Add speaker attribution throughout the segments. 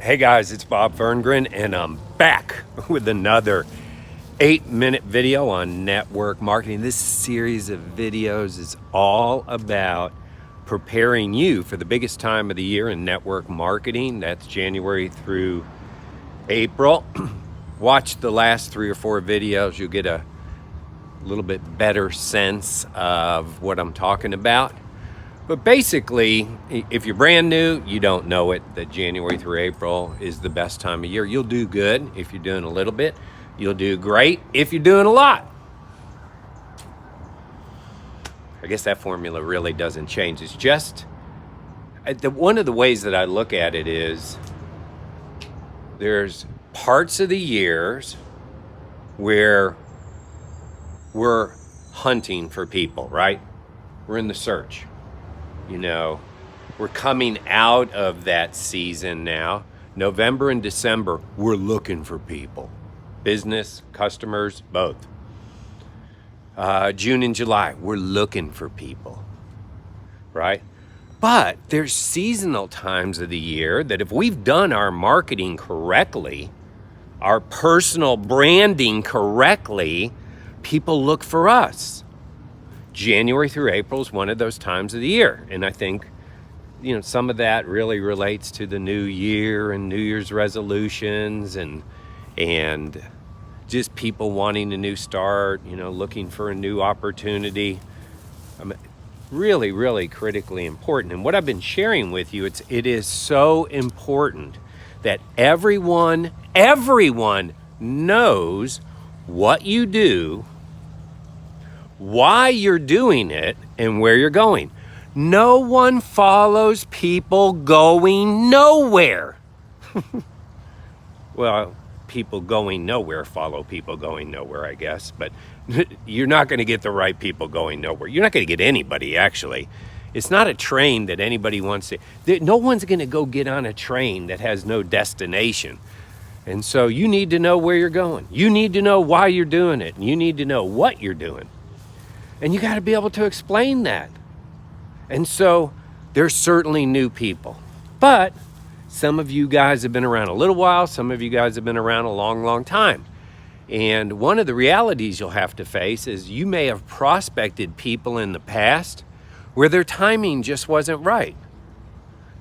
Speaker 1: Hey guys, it's Bob Ferngren, and I'm back with another 8-minute video on network marketing. This series of videos is all about preparing you for the biggest time of the year in network marketing. That's January through April. Watch the last 3 or 4 videos. You'll get a little bit better sense of what I'm talking about. But basically, if you're brand new, you don't know it, that January through April is the best time of year. You'll do good if you're doing a little bit. You'll do great if you're doing a lot. I guess that formula really doesn't change. It's just, one of the ways that I look at it is there's parts of the years where we're hunting for people, right? We're in the search. You know, we're coming out of that season now. November and December, we're looking for people. Business, customers, both. June and July, we're looking for people, right? But there's seasonal times of the year that if we've done our marketing correctly, our personal branding correctly, people look for us. January through April is one of those times of the year. And I think, some of that really relates to the new year and New Year's resolutions and just people wanting a new start, looking for a new opportunity. Really, really critically important. And what I've been sharing with you, it is so important that everyone knows what you do, why you're doing it, and where you're going. No one follows people going nowhere. Well, people going nowhere follow people going nowhere, I guess. But you're not going to get the right people going nowhere. You're not going to get anybody, actually. It's not a train that anybody wants to. No one's going to go get on a train that has no destination. And so you need to know where you're going. You need to know why you're doing it. And you need to know what you're doing. And you got to be able to explain that. And so there's certainly new people. But some of you guys have been around a little while. Some of you guys have been around a long, long time. And one of the realities you'll have to face is you may have prospected people in the past where their timing just wasn't right.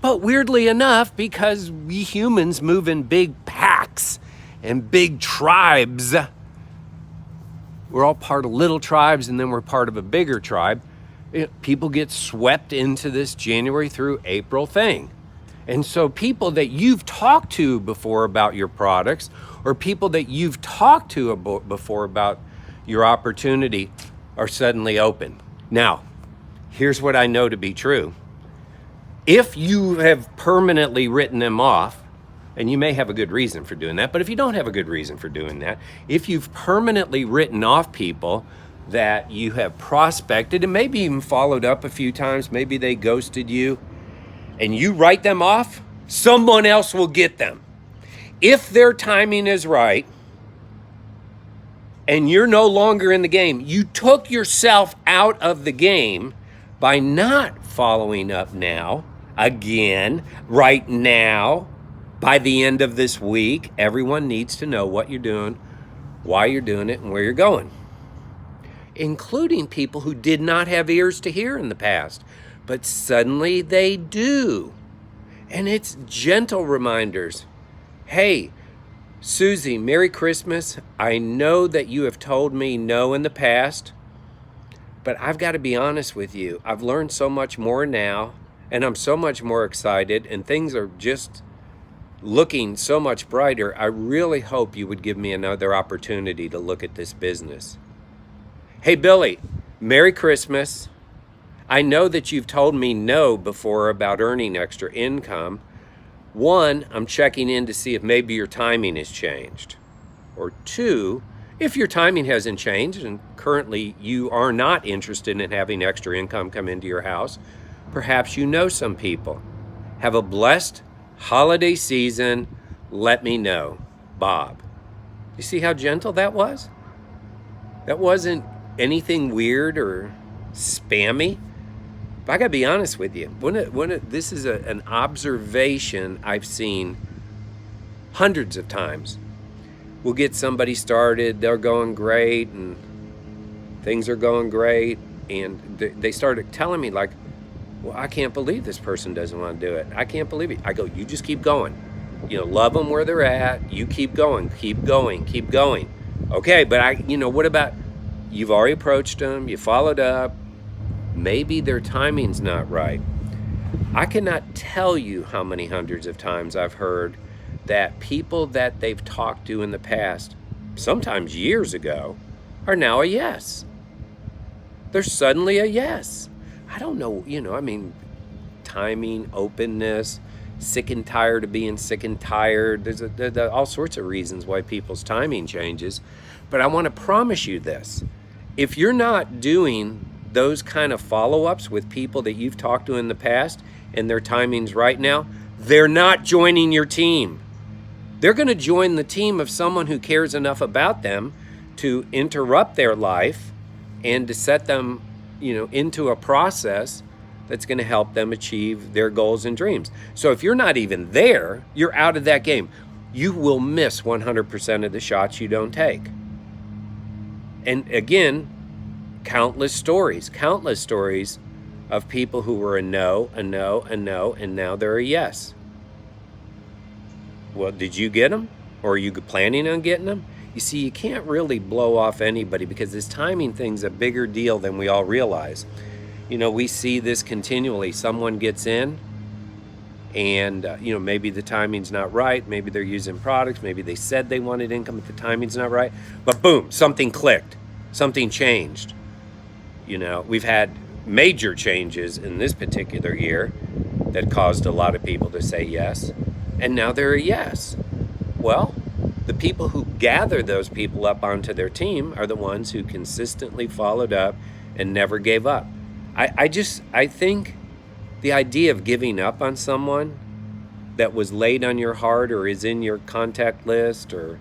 Speaker 1: But weirdly enough, because we humans move in big packs and big tribes, we're all part of little tribes, and then we're part of a bigger tribe. People get swept into this January through April thing. And so people that you've talked to before about your products, or people that you've talked to before about your opportunity, are suddenly open. Now, here's what I know to be true. If you have permanently written them off, and you may have a good reason for doing that, but if you don't have a good reason for doing that, if you've permanently written off people that you have prospected and maybe even followed up a few times, maybe they ghosted you, and you write them off, someone else will get them. If their timing is right and you're no longer in the game, you took yourself out of the game by not following up now, again, right now. By the end of this week, everyone needs to know what you're doing, why you're doing it, and where you're going. Including people who did not have ears to hear in the past, but suddenly they do. And it's gentle reminders. Hey, Susie, Merry Christmas. I know that you have told me no in the past, but I've got to be honest with you. I've learned so much more now, and I'm so much more excited, and things are just looking so much brighter. I really hope you would give me another opportunity to look at this business. Hey, Billy, Merry Christmas. I know that you've told me no before about earning extra income. One, I'm checking in to see if maybe your timing has changed. Or two, if your timing hasn't changed and currently you are not interested in having extra income come into your house, perhaps you know some people. Have a blessed holiday season. Let me know. Bob. You see how gentle that was? That wasn't anything weird or spammy. But I gotta be honest with you. This is an observation I've seen hundreds of times. We'll get somebody started, they're going great, and things are going great, and they started telling me like, well, I can't believe this person doesn't want to do it. I can't believe it. I go, you just keep going. Love them where they're at. You keep going, keep going, keep going. Okay, but what about, you've already approached them, you followed up, maybe their timing's not right. I cannot tell you how many hundreds of times I've heard that people that they've talked to in the past, sometimes years ago, are now a yes. They're suddenly a yes. I don't know, timing, openness, sick and tired of being sick and tired. There's all sorts of reasons why people's timing changes. But I want to promise you this. If you're not doing those kind of follow-ups with people that you've talked to in the past and their timing's right now, they're not joining your team. They're going to join the team of someone who cares enough about them to interrupt their life and to set them, into a process that's going to help them achieve their goals and dreams. So if you're not even there, you're out of that game. You will miss 100% of the shots you don't take. And again, countless stories of people who were a no, and now they're a yes. Well, did you get them? Or are you planning on getting them? You see, you can't really blow off anybody because this timing thing's a bigger deal than we all realize. We see this continually. Someone gets in and, maybe the timing's not right. Maybe they're using products. Maybe they said they wanted income, but the timing's not right. But boom, something clicked. Something changed. We've had major changes in this particular year that caused a lot of people to say yes. And now they're a yes. Well, the people who gather those people up onto their team are the ones who consistently followed up and never gave up. I think the idea of giving up on someone that was laid on your heart or is in your contact list or,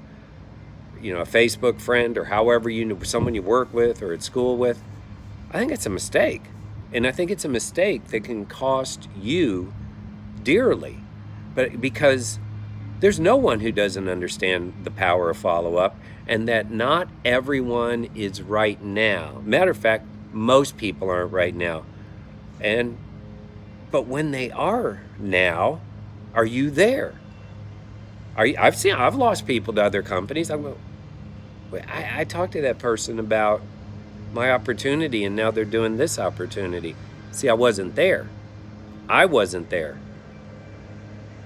Speaker 1: a Facebook friend or however someone you work with or at school with, I think it's a mistake. And I think it's a mistake that can cost you dearly. But because there's no one who doesn't understand the power of follow-up and that not everyone is right now. Matter of fact, most people aren't right now. But when they are now, are you there? I've lost people to other companies. I talked to that person about my opportunity and now they're doing this opportunity. See, I wasn't there.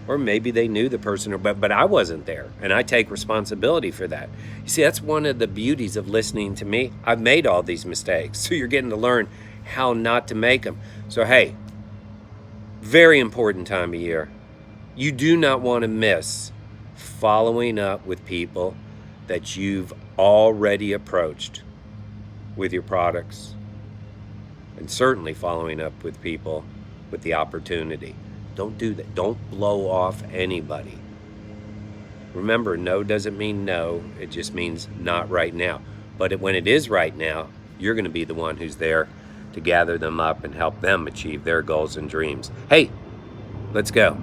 Speaker 1: Or maybe they knew the person, but I wasn't there, and I take responsibility for that. You see, that's one of the beauties of listening to me. I've made all these mistakes, so you're getting to learn how not to make them. So hey, very important time of year. You do not want to miss following up with people that you've already approached with your products, and certainly following up with people with the opportunity. Don't do that. Don't blow off anybody. Remember, no doesn't mean no. It just means not right now. But when it is right now, you're going to be the one who's there to gather them up and help them achieve their goals and dreams. Hey, let's go.